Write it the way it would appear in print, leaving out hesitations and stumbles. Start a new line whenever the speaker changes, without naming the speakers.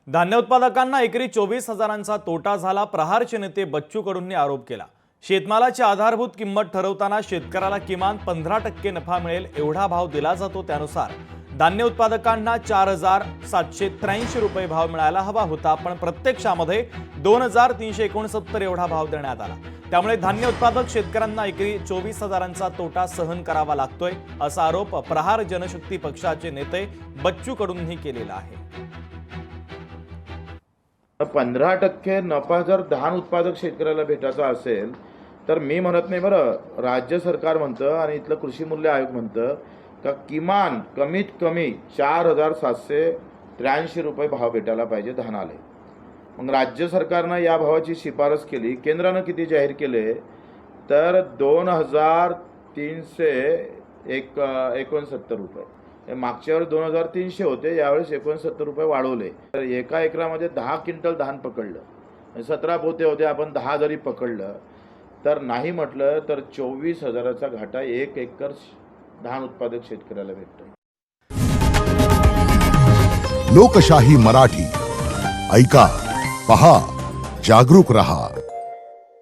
धान्य उत्पादकांना एकरी 24,000चा तोटा झाला। प्रहारचे नेते बच्चू कडूंनी आरोप केला। शेतमालाची आधारभूत किंमत ठरवताना शेतकऱ्याला किमान 15% नफा मिळेल एवढा भाव दिला जातो। त्यानुसार धान्य उत्पादकांना 4,783 रुपये भाव मिळायला हवा होता, पण प्रत्यक्षामध्ये 2,369 एवढा भाव देण्यात आला। त्यामुळे धान्य उत्पादक शेतकऱ्यांना एकरी 24,000चा तोटा सहन करावा लागतोय, असा आरोप प्रहार जनशक्ती पक्षाचे नेते बच्चू कडूंनी केलेला आहे।
15% नफा जर धान उत्पादक शेतकऱ्याला भेटायचा असेल तर मी म्हणत नाही बरं, राज्य सरकार म्हणतं आणि इथलं कृषी मूल्य आयोग म्हणतं का किमान कमीत कमी 4,783 रुपये भाव भेटायला पाहिजे धानाला। मग राज्य सरकारनं या भावाची शिफारस केली, केंद्रानं किती जाहीर केले तर 2,369 रुपये। मागच्या वेळेस 2,300 होते, यावेळेस 69 रुपये वाढवले। तर एका एकरामध्ये 10 क्विंटल धान पकडलं, 17 पोते होते, आपण 10 जरी पकडलं तर नाही म्हटलं तर 24,000चा घाटा 1 एकर धान उत्पादक शेतकऱ्याला भेटतो।
लोकशाही मराठी ऐका, पहा, जागरूक रहा।